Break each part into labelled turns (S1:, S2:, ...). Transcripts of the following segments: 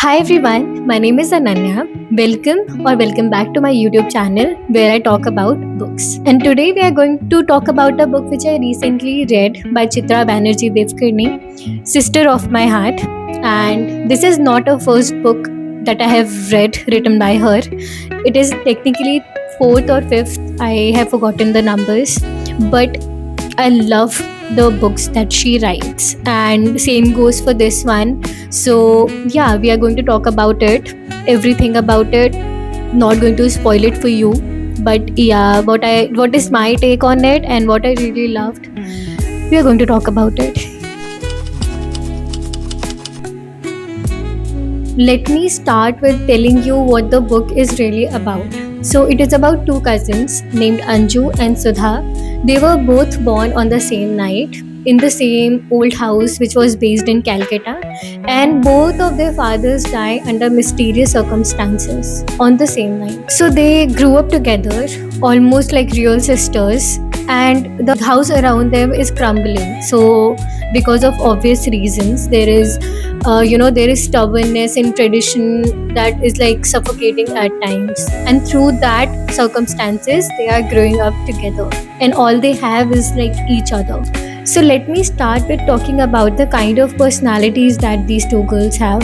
S1: Hi everyone, my name is Ananya. Welcome back to my YouTube channel where I talk about books. And today we are going to talk about a book which I recently read by Chitra Banerjee Devkarni, Sister of My Heart. And this is not a first book that I have read written by her. It is technically fourth or fifth. I have forgotten the numbers, but I love the books that she writes, and same goes for this one. So, yeah, we are going to talk about it, everything about it. Not going to spoil it for you, but yeah, what is my take on it and what I really loved. We are going to talk about it. Let me start with telling you what the book is really about. So, it is about two cousins named Anju and Sudha. They were both born on the same night in the same old house which was based in Calcutta, and both of their fathers die under mysterious circumstances on the same night. So, they grew up together almost like real sisters, and the house around them is crumbling. So, because of obvious reasons, there is stubbornness in tradition that is like suffocating at times, and through that circumstances they are growing up together, and all they have is like each other. So let me start with talking about the kind of personalities that these two girls have.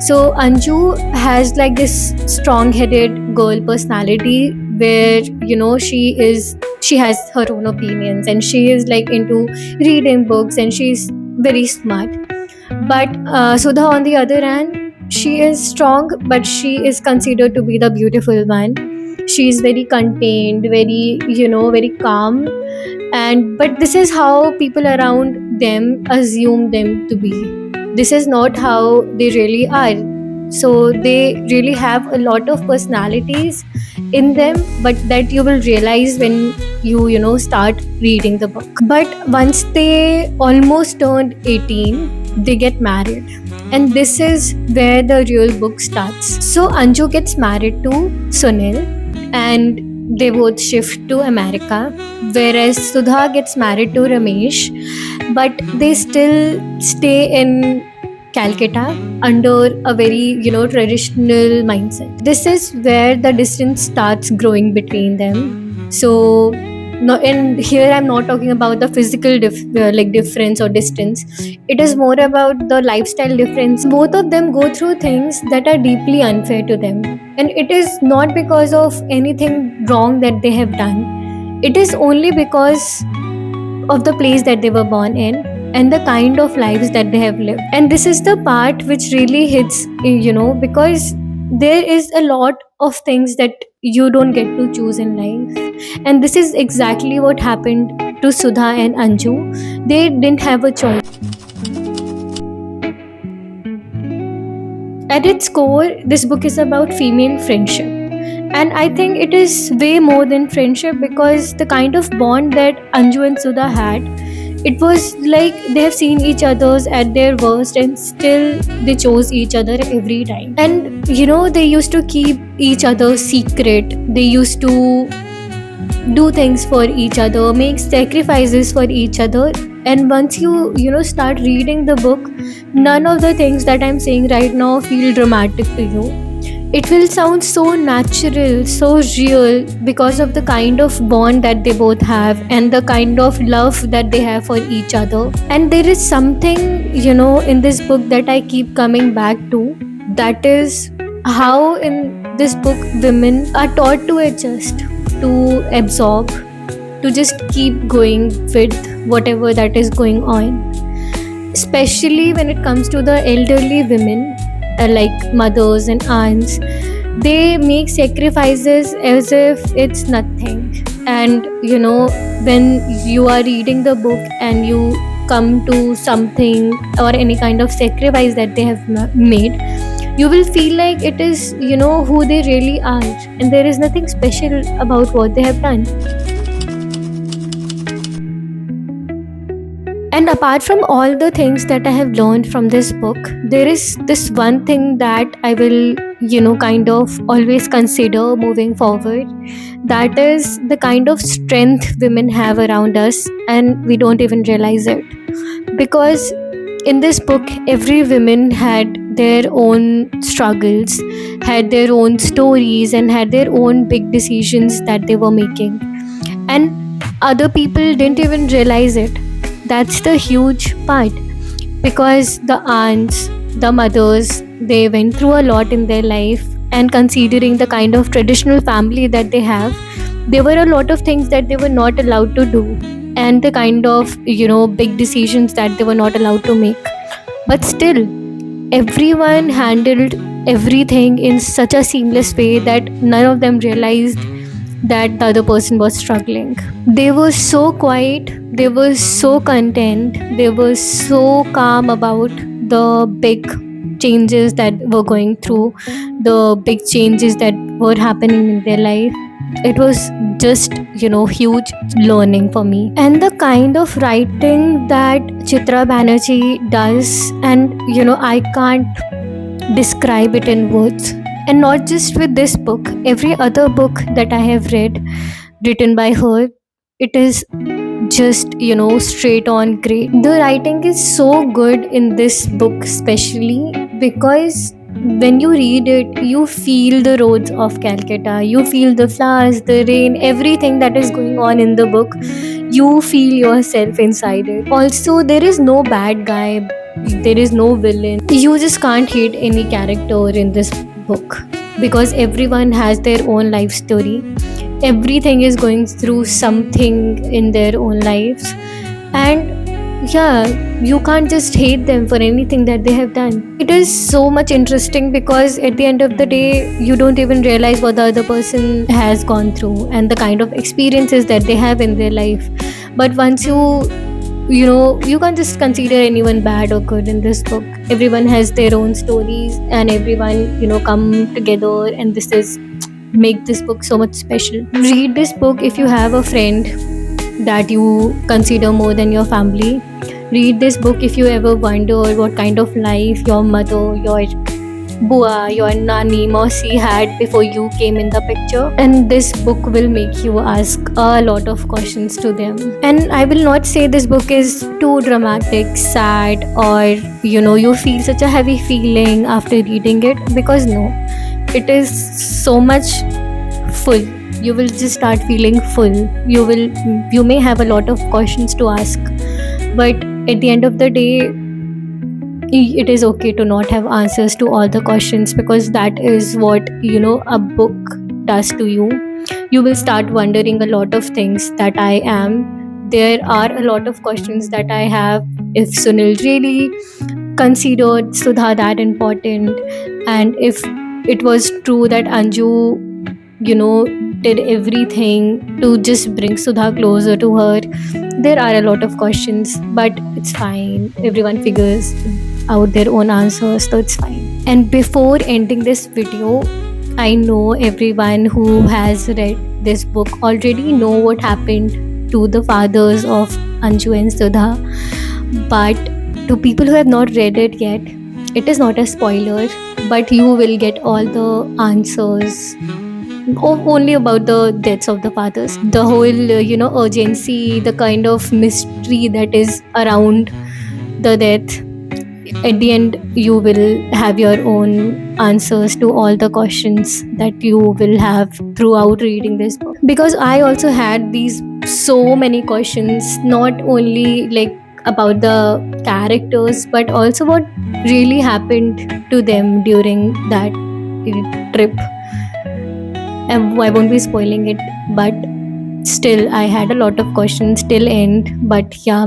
S1: So Anju has like this strong headed girl personality where she has her own opinions, and she is like into reading books, and she's very smart. But Sudha, on the other hand, she is strong, but she is considered to be the beautiful one. She is very contained, very calm, and but this is how people around them assume them to be. This is not how they really are. So they really have a lot of personalities in them, but that you will realize when you start reading the book. But once they almost turned 18, they get married, and this is where the real book starts. So Anju gets married to Sunil, and they both shift to America, whereas Sudha gets married to Ramesh, but they still stay in Calcutta under a very traditional mindset. This is where the distance starts growing between them. So no, and here I'm not talking about the physical difference or distance. It is more about the lifestyle difference. Both of them go through things that are deeply unfair to them, and it is not because of anything wrong that they have done. It is only because of the place that they were born in and the kind of lives that they have lived. And this is the part which really hits, because there is a lot of things that you don't get to choose in life. And this is exactly what happened to Sudha and Anju. They didn't have a choice. At its core, this book is about female friendship. And I think it is way more than friendship, because the kind of bond that Anju and Sudha had, it was like they have seen each other's at their worst, and still they chose each other every time. And they used to keep each other's secret. They used to do things for each other, make sacrifices for each other. And once you start reading the book, none of the things that I'm saying right now feel dramatic to you. It will sound so natural, so real, because of the kind of bond that they both have and the kind of love that they have for each other. And there is something, in this book that I keep coming back to. That is how in this book women are taught to adjust, to absorb, to just keep going with whatever that is going on. Especially when it comes to the elderly women, like mothers and aunts, they make sacrifices as if it's nothing. And when you are reading the book and you come to something or any kind of sacrifice that they have made, you will feel like it is who they really are, and there is nothing special about what they have done. And apart from all the things that I have learned from this book, there is this one thing that I will, kind of always consider moving forward. That is the kind of strength women have around us, and we don't even realize it. Because in this book, every woman had their own struggles, had their own stories, and had their own big decisions that they were making. And other people didn't even realize it. That's the huge part, because the aunts, the mothers, they went through a lot in their life, and considering the kind of traditional family that they have, there were a lot of things that they were not allowed to do, and the kind of big decisions that they were not allowed to make. But still, everyone handled everything in such a seamless way that none of them realized that the other person was struggling. They were so quiet, they were so content, they were so calm about the big changes that were going through, the big changes that were happening in their life. It was just, huge learning for me. And the kind of writing that Chitra Banerjee does, and I can't describe it in words. And not just with this book, every other book that I have read written by her, it is just, straight on great. The writing is so good in this book, especially because when you read it, you feel the roads of Calcutta, you feel the flowers, the rain, everything that is going on in the book. You feel yourself inside it. Also, there is no bad guy, there is no villain. You just can't hate any character in this book, because everyone has their own life story. Everything is going through something in their own lives. And yeah, you can't just hate them for anything that they have done. It is so much interesting, because at the end of the day, you don't even realize what the other person has gone through and the kind of experiences that they have in their life. But once you can't just consider anyone bad or good in this book. Everyone has their own stories, and everyone come together, and this is make this book so much special. Read this book if you have a friend that you consider more than your family. Read this book if you ever wonder what kind of life your mother, your bua, your nani, mosi had before you came in the picture. And this book will make you ask a lot of questions to them. And I will not say this book is too dramatic, sad, or you feel such a heavy feeling after reading it, because no, it is so much full. You will just start feeling full. You may have a lot of questions to ask, but at the end of the day, it is okay to not have answers to all the questions, because that is what a book does to you. You will start wondering a lot of things that I am. There are a lot of questions that I have. If Sunil really considered Sudha that important, and if it was true that Anju did everything to just bring Sudha closer to her. There are a lot of questions, but it's fine. Everyone figures out their own answers, so it's fine. And before ending this video, I know everyone who has read this book already know what happened to the fathers of Anju and Sudha. But to people who have not read it yet, it is not a spoiler, but you will get all the answers only about the deaths of the fathers. The whole urgency, the kind of mystery that is around the death. At the end, you will have your own answers to all the questions that you will have throughout reading this book. Because I also had these so many questions, not only like about the characters, but also what really happened to them during that trip. And I won't be spoiling it, but still I had a lot of questions till end. But yeah,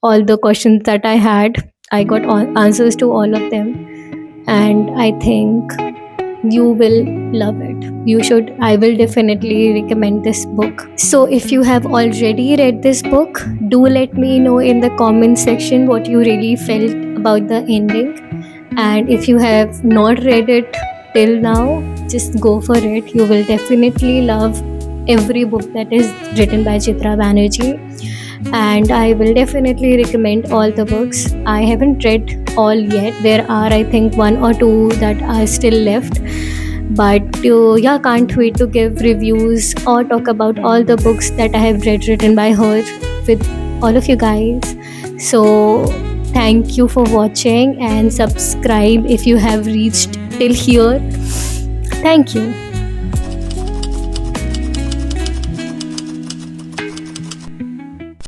S1: all the questions that I had, I got answers to all of them, and I think you will love it. You should. I will definitely recommend this book. So if you have already read this book, do let me know in the comment section what you really felt about the ending. And if you have not read it till now, just go for it. You will definitely love every book that is written by Chitra Banerjee. And I will definitely recommend all the books. I haven't read all yet. There are, I think, 1 or 2 that are still left. But yeah, can't wait to give reviews or talk about all the books that I have read written by her with all of you guys. So Thank you for watching and subscribe if you have reached till here. Thank you.